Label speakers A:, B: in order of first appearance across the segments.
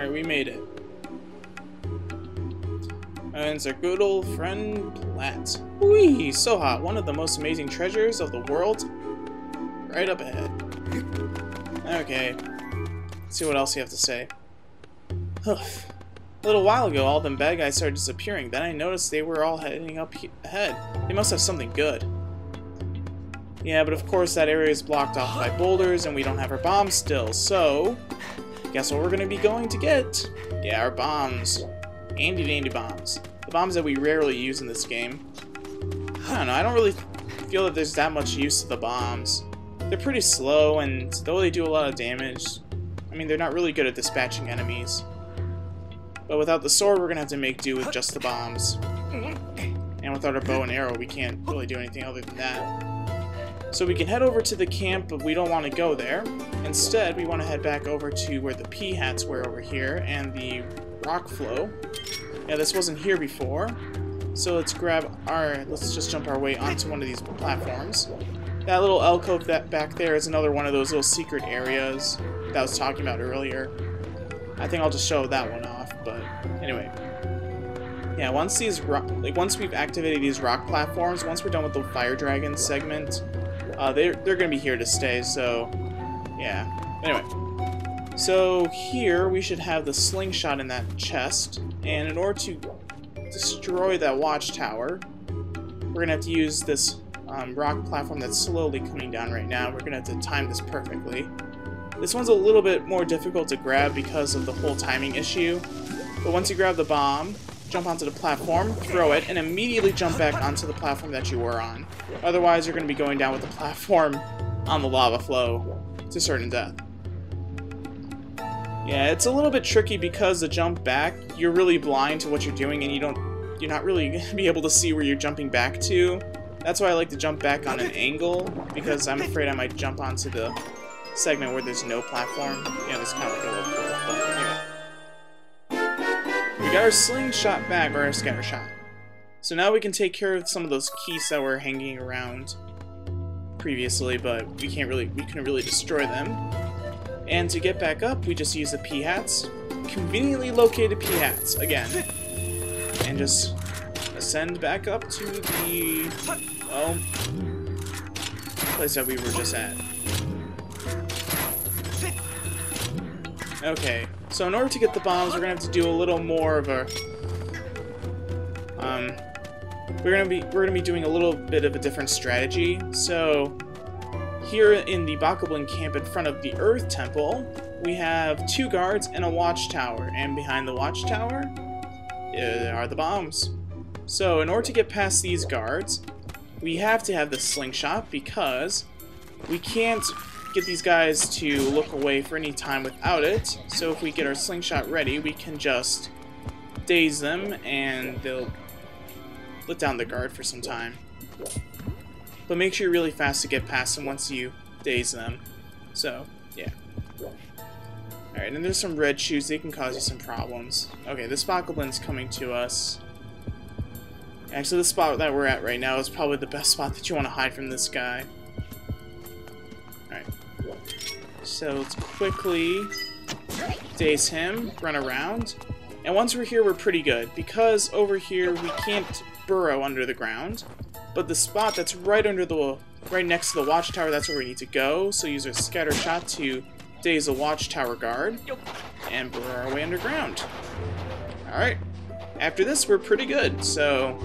A: Alright, we made it. And it's our good old friend Platt. Whee! So hot. One of the most amazing treasures of the world. Right up ahead. Okay. Let's see what else you have to say. Hoof. A little while ago, all them bad guys started disappearing. Then I noticed they were all heading up ahead. They must have something good. Yeah, but of course that area is blocked off by boulders and we don't have our bombs still, so... Guess what we're gonna be going to get? Yeah, our bombs. Handy dandy bombs. The bombs that we rarely use in this game. I don't know, I don't really feel that there's that much use to the bombs. They're pretty slow, and though they do a lot of damage, I mean, they're not really good at dispatching enemies. But without the sword, we're gonna have to make do with just the bombs. And without our bow and arrow, we can't really do anything other than that. So we can head over to the camp, but we don't want to go there. Instead, we want to head back over to where the pea hats were over here, and the rock flow. Yeah, this wasn't here before. So let's just jump our way onto one of these platforms. That little alcove that back there is another one of those little secret areas that I was talking about earlier. I think I'll just show that one off, but anyway. Yeah, once we've activated these rock platforms, once we're done with the fire dragon segment, they're gonna be here to stay, so yeah. Anyway. So here we should have the slingshot in that chest, and in order to destroy that watchtower, we're gonna have to use this rock platform that's slowly coming down right now. We're gonna have to time this perfectly. This one's a little bit more difficult to grab because of the whole timing issue, but once you grab the bomb, jump onto the platform, throw it, and immediately jump back onto the platform that you were on. Otherwise, you're going to be going down with the platform on the lava flow to certain death. Yeah, it's a little bit tricky because the jump back, you're really blind to what you're doing, and you're not really going to be able to see where you're jumping back to. That's why I like to jump back on an angle, because I'm afraid I might jump onto the segment where there's no platform. Yeah, there's kind of like a little hole, but anyway. We got our slingshot back, or our scatter shot. So now we can take care of some of those keys that were hanging around previously, but we couldn't really destroy them. And to get back up, we just use the pea hats. Conveniently located pea hats, again. And just ascend back up to the, well, place that we were just at. Okay, so in order to get the bombs, we're gonna have to do a little more of a, we're gonna be doing a little bit of a different strategy. So here in the Bokoblin camp in front of the Earth Temple, we have 2 guards and a watchtower, and behind the watchtower are the bombs. So in order to get past these guards, we have to have the slingshot because we can't get these guys to look away for any time without it. So if we get our slingshot ready, we can just daze them and they'll let down the guard for some time. But make sure you're really fast to get past them once you daze them. So, yeah. Alright, and there's some red shoes. They can cause you some problems. Okay, this Bokoblin's coming to us. Actually, the spot that we're at right now is probably the best spot that you want to hide from this guy. Alright. So let's quickly daze him, run around. And once we're here, we're pretty good. Because over here, we can't burrow under the ground. But the spot that's right next to the watchtower, that's where we need to go. So use our scatter shot to daze a watchtower guard and burrow our way underground. Alright. After this, we're pretty good. So,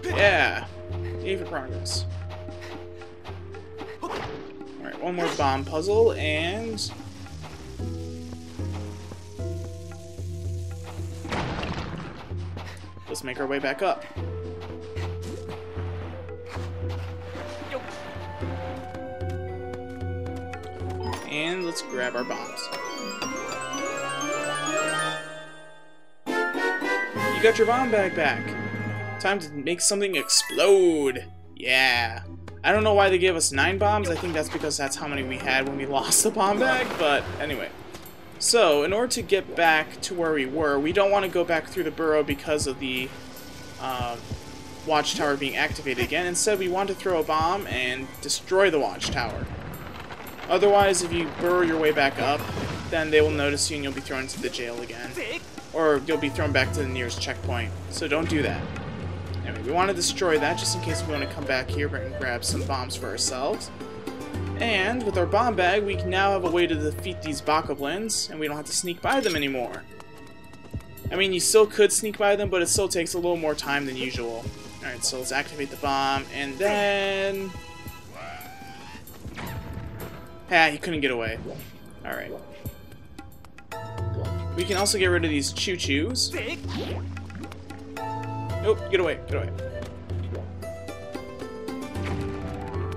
A: yeah. Yay for progress. Alright, one more bomb puzzle, and let's make our way back up. And let's grab our bombs. You got your bomb bag back. Time to make something explode. Yeah. I don't know why they gave us 9 bombs. I think that's because that's how many we had when we lost the bomb bag. But anyway. So, in order to get back to where we were, we don't want to go back through the burrow because of the watchtower being activated again. Instead, we want to throw a bomb and destroy the watchtower. Otherwise, if you burrow your way back up, then they will notice you and you'll be thrown into the jail again. Or you'll be thrown back to the nearest checkpoint. So don't do that. Anyway, we want to destroy that just in case we want to come back here and grab some bombs for ourselves. And with our bomb bag, we now have a way to defeat these bokoblins, and we don't have to sneak by them anymore. I mean, you still could sneak by them, but it still takes a little more time than usual. Alright, so let's activate the bomb, and then... Ah, he couldn't get away. Alright. We can also get rid of these choo-choos. Nope, get away, get away.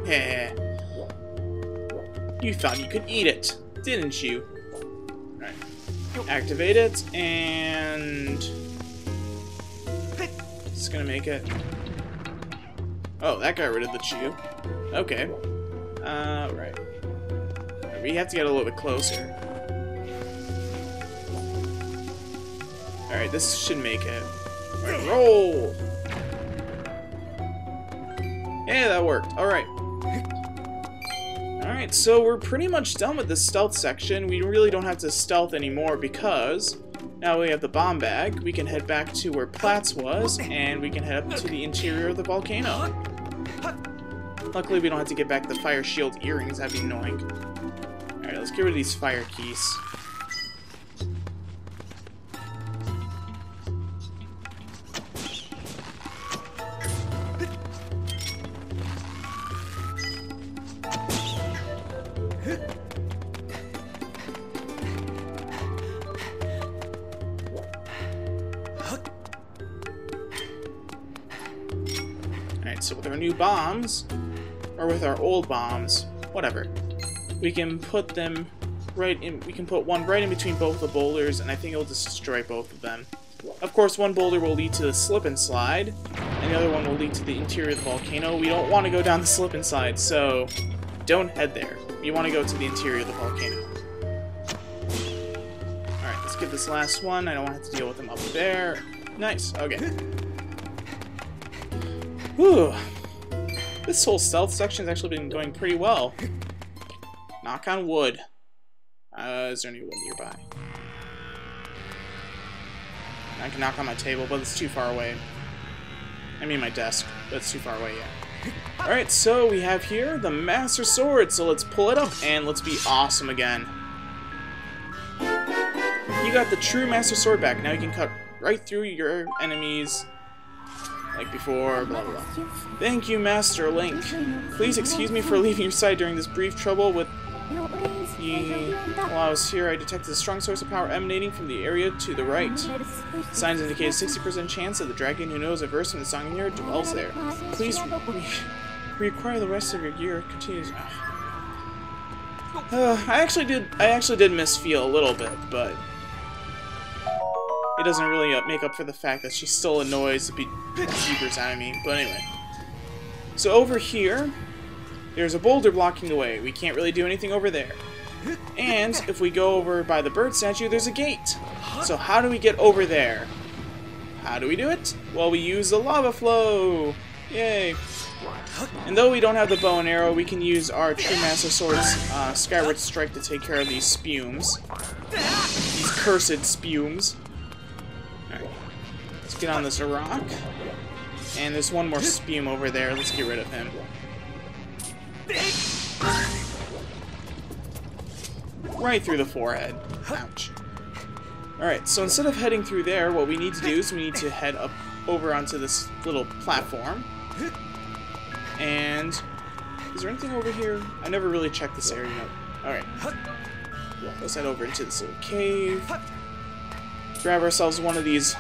A: Yeah. You thought you could eat it, didn't you? Alright. Activate it, and... It's gonna make it... Oh, that got rid of the chew. Okay. Right. We have to get a little bit closer. Alright, this should make it. Alright, roll! Yeah, that worked. Alright. Alright, so we're pretty much done with the stealth section. We really don't have to stealth anymore because now we have the bomb bag. We can head back to where Platts was, and we can head up to the interior of the volcano. Luckily, we don't have to get back the fire shield earrings. That'd be annoying. Alright, let's get rid of these fire keys. Alright, so with our new bombs, or with our old bombs, whatever, we can put them right in, we can put one right in between both the boulders, and I think it'll just destroy both of them. Of course, one boulder will lead to the slip and slide, and the other one will lead to the interior of the volcano. We don't want to go down the slip and slide, so don't head there. You want to go to the interior of the volcano. Alright, let's get this last one. I don't have to deal with them up there. Nice, okay. Whew. This whole stealth section has actually been going pretty well. Knock on wood. Is there any wood nearby? I can knock on my table, but it's too far away. I mean my desk, but it's too far away, yeah. Alright, so we have here the Master Sword, so let's pull it up and let's be awesome again. You got the true Master Sword back. Now you can cut right through your enemies like before, blah blah blah. Thank you, Master Link. Please excuse me for leaving your side during this brief trouble with while I was here, I detected a strong source of power emanating from the area to the right. Signs indicate a 60% chance that the dragon who knows a verse from the song here dwells there. Please reacquire the rest of your gear. Continues. I actually did misfeel a little bit, but it doesn't really make up for the fact that she still annoys the bejeebers out of me. But anyway, so over here, there's a boulder blocking the way. We can't really do anything over there. And if we go over by the bird statue, there's a gate. So how do we get over there? How do we do it? Well, we use the lava flow. Yay. And though we don't have the bow and arrow, we can use our True Master Sword's Skyward Strike to take care of these spumes. These cursed spumes. Alright. Let's get on this rock. And there's one more spume over there. Let's get rid of him. Right through the forehead. Ouch. Alright, so instead of heading through there, what we need to do is we need to head up over onto this little platform. And is there anything over here? I never really checked this area out. Alright. Let's head over into this little cave. Grab ourselves one of these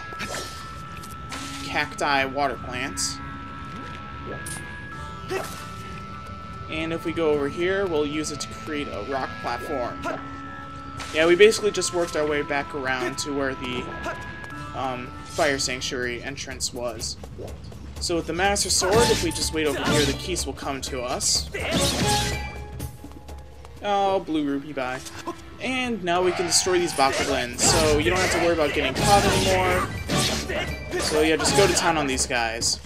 A: cacti water plants. And if we go over here, we'll use it to create a rock platform. Yeah, we basically just worked our way back around to where the Fire Sanctuary entrance was. So with the Master Sword, if we just wait over here, the keys will come to us. Oh, blue rupee, bye. And now we can destroy these bokoblins, so you don't have to worry about getting caught anymore. So yeah, just go to town on these guys.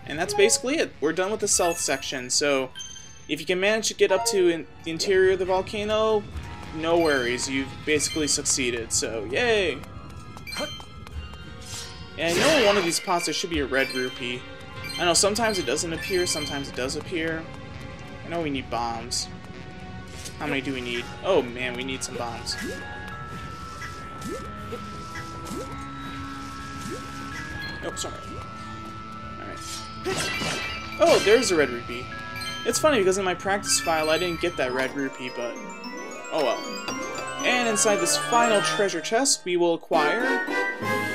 A: And that's basically it. We're done with the stealth section, so If you can manage to get up to the interior of the volcano, no worries, you've basically succeeded, so yay! And I know in one of these pots there should be a red rupee. I know sometimes it doesn't appear, sometimes it does appear. I know we need bombs. How many do we need? Oh man, we need some bombs. Oh, sorry. Alright. Oh, there's a red rupee. It's funny because in my practice file I didn't get that red rupee, but oh well. And inside this final treasure chest we will acquire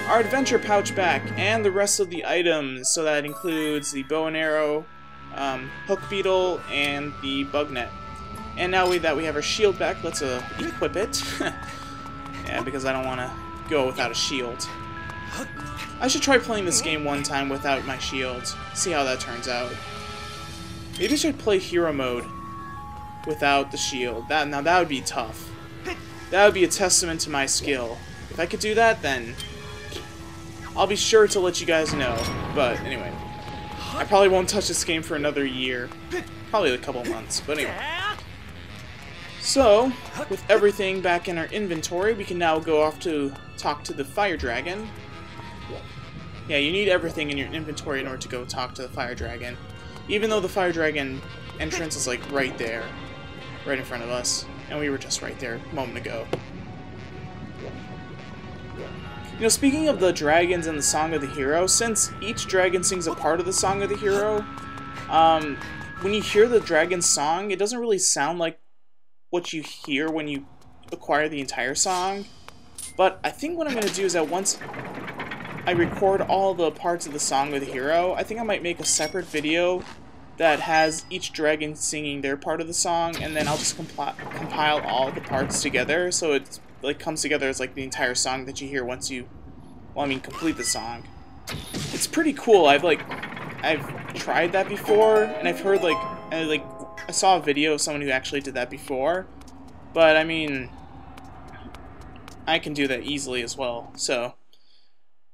A: our adventure pouch back and the rest of the items, so that includes the bow and arrow, hook beetle, and the bug net. And now that we have our shield back, let's equip it. Yeah, because I don't want to go without a shield. I should try playing this game one time without my shield. See how that turns out. Maybe I should play hero mode without the shield. Now that would be tough. That would be a testament to my skill. If I could do that, then I'll be sure to let you guys know. But anyway, I probably won't touch this game for another year. Probably a couple months, but anyway. So, with everything back in our inventory, we can now go off to talk to the fire dragon. Yeah, you need everything in your inventory in order to go talk to the fire dragon. Even though the fire dragon entrance is like right there, right in front of us. And we were just right there a moment ago. You know, speaking of the dragons and the Song of the Hero, since each dragon sings a part of the Song of the Hero, when you hear the dragon's song, it doesn't really sound like what you hear when you acquire the entire song. But I think what I'm going to do is that once I record all the parts of the Song of the Hero, I think I might make a separate video that has each dragon singing their part of the song, and then I'll just compile all the parts together, so it like comes together as like the entire song that you hear once you, well, I mean, complete the song. It's pretty cool. I've tried that before, and I've heard I saw a video of someone who actually did that before, but I mean, I can do that easily as well. So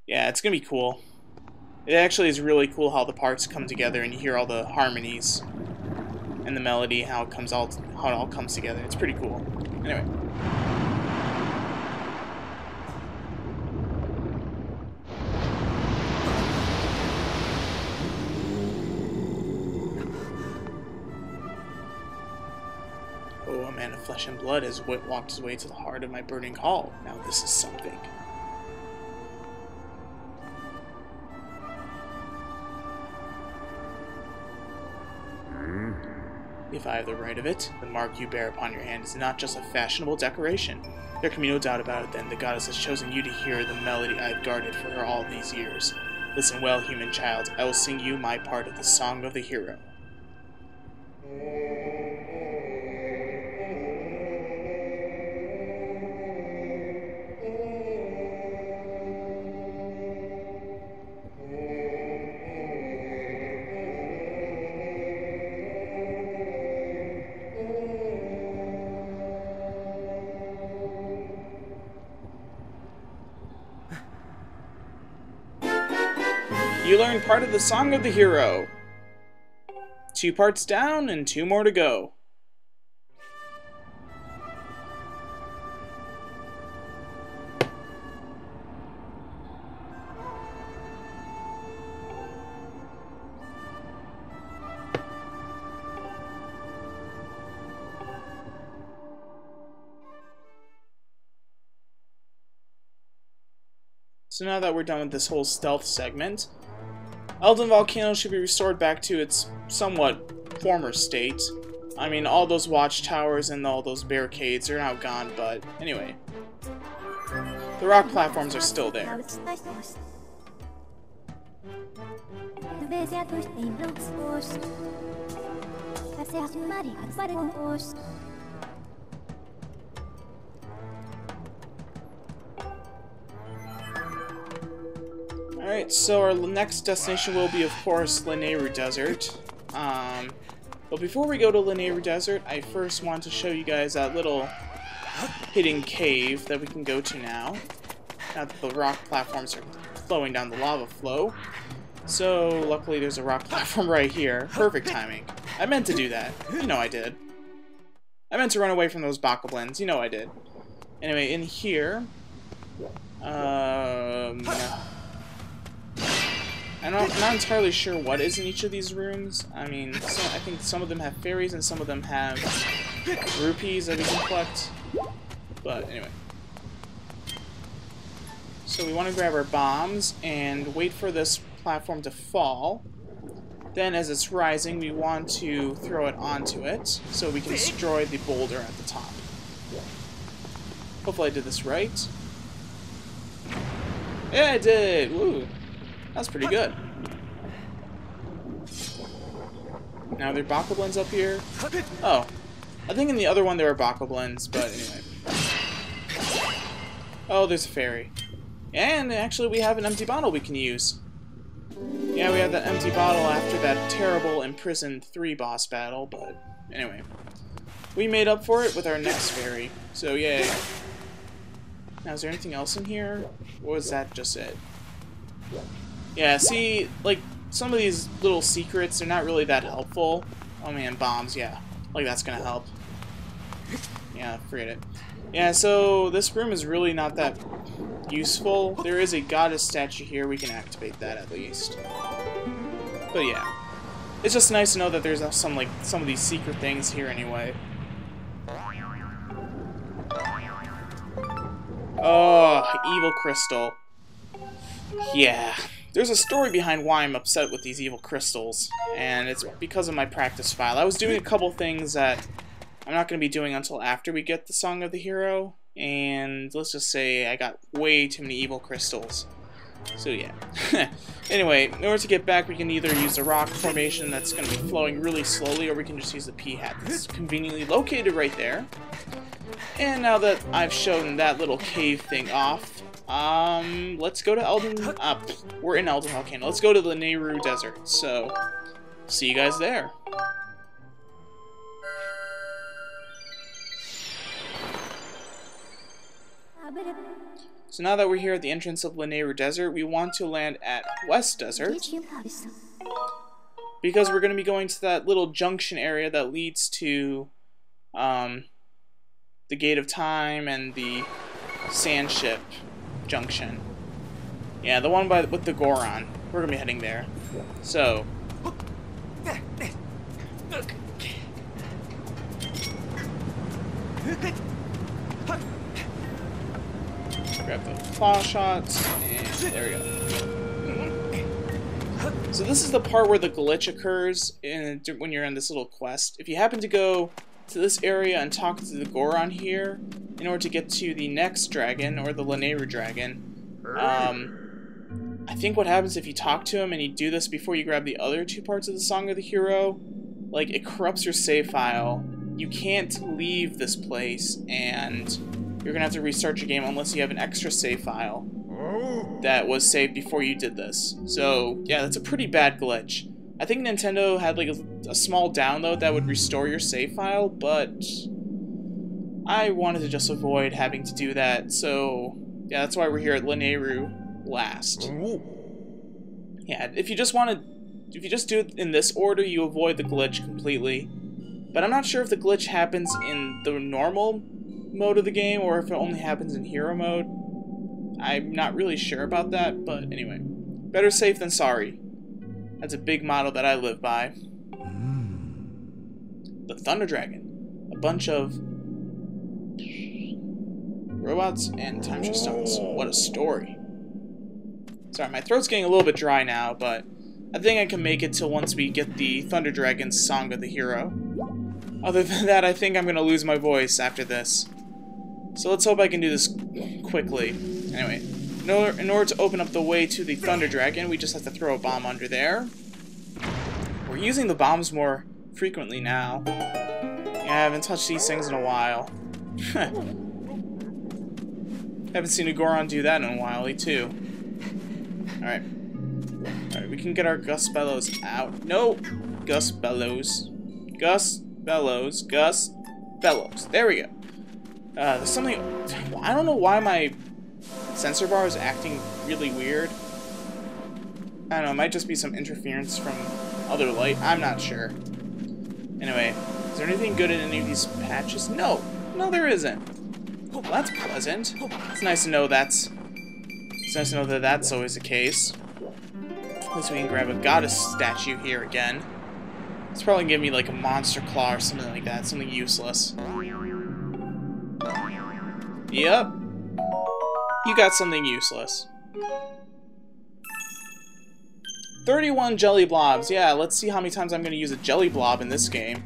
A: yeah, it's gonna be cool. It actually is really cool how the parts come together and you hear all the harmonies and the melody, how it all comes together. It's pretty cool. Anyway. Oh, a man of flesh and blood has walked his way to the heart of my burning hall. Now this is something. If I have the right of it, the mark you bear upon your hand is not just a fashionable decoration. There can be no doubt about it then, the goddess has chosen you to hear the melody I have guarded for her all these years. Listen well, human child, I will sing you my part of the Song of the Hero. You learned part of the Song of the Hero. 2 parts down and 2 more to go. So now that we're done with this whole stealth segment, Eldin Volcano should be restored back to its somewhat former state. I mean, all those watchtowers and all those barricades are now gone, but anyway. The rock platforms are still there. Alright, so our next destination will be, of course, Lanayru Desert. But before we go to Lanayru Desert, I first want to show you guys that little hidden cave that we can go to now. Now that the rock platforms are flowing down the lava flow. So, luckily there's a rock platform right here. Perfect timing. I meant to do that. You know I did. I meant to run away from those bokoblins. You know I did. Anyway, in here... I'm not entirely sure what is in each of these rooms. I mean, I think some of them have fairies and some of them have rupees that we can collect. But anyway. So we want to grab our bombs and wait for this platform to fall. Then as it's rising, we want to throw it onto it so we can destroy the boulder at the top. Hopefully I did this right. Yeah, I did! Woo! That's pretty good. Now, are there bokoblins up here? Oh. I think in the other one there were bokoblins, but anyway. Oh, there's a fairy. And actually we have an empty bottle we can use. Yeah, we have that empty bottle after that terrible Imprisoned 3 boss battle, but anyway. We made up for it with our next fairy, so yay. Now, is there anything else in here? Or was that just it? Yeah, see, like, some of these little secrets, they're not really that helpful. Oh man, bombs, yeah. Like, that's gonna help. Yeah, forget it. Yeah, so this room is really not that useful. There is a goddess statue here. We can activate that at least. But yeah, it's just nice to know that there's some of these secret things here anyway. Oh, evil crystal. Yeah, there's a story behind why I'm upset with these evil crystals, and it's because of my practice file. I was doing a couple things that I'm not going to be doing until after we get the Song of the Hero, and let's just say I got way too many evil crystals. So yeah. Anyway, in order to get back, we can either use the rock formation that's going to be flowing really slowly, or we can just use the P-hat that's conveniently located right there. And now that I've shown that little cave thing off, let's go to Eldin. We're in Eldin Volcano. Let's go to the Lanayru Desert. So, see you guys there. So now that we're here at the entrance of Lanayru Desert, we want to land at West Desert, because we're going to be going to that little junction area that leads to the Gate of Time and the Sand Ship Junction. Yeah, the one with the Goron. We're going to be heading there. So... grab the claw shots, and there we go. So this is the part where the glitch occurs when you're in this little quest. If you happen to go to this area and talk to the Goron here, in order to get to the next dragon, or the Lanayru dragon, I think what happens if you talk to him and you do this before you grab the other two parts of the Song of the Hero, like, it corrupts your save file. You can't leave this place, and you're gonna have to restart your game unless you have an extra save file that was saved before you did this. So, yeah, that's a pretty bad glitch. I think Nintendo had like a small download that would restore your save file, but I wanted to just avoid having to do that, so yeah, that's why we're here at Lanayru last. Yeah, if you just do it in this order, you avoid the glitch completely. But I'm not sure if the glitch happens in the normal mode of the game, or if it only happens in hero mode. I'm not really sure about that, but anyway. Better safe than sorry. That's a big motto that I live by. The Thunder Dragon. A bunch of robots and time shift stones. What a story. Sorry, my throat's getting a little bit dry now, but I think I can make it till once we get the Thunder Dragon's Song of the Hero. Other than that, I think I'm going to lose my voice after this. So let's hope I can do this quickly. Anyway, in order to open up the way to the Thunder Dragon, we just have to throw a bomb under there. We're using the bombs more frequently now. Yeah, I haven't touched these things in a while. Haven't seen a Goron do that in a while, too. Alright. Alright, we can get our Gus Bellows out. No! Gus Bellows. Gus Bellows. Gus Bellows. There we go. There's something... I don't know why my sensor bar is acting really weird. I don't know, it might just be some interference from other light. I'm not sure. there anything good in any of these patches? No. No, there isn't. Well, that's pleasant. It's nice to know that's... It's nice to know that that's always the case. At least we can grab a goddess statue here again. It's probably gonna give me like a monster claw or something like that. Something useless. Yep. You got something useless. 31 jelly blobs. Yeah, let's see how many times I'm gonna use a jelly blob in this game.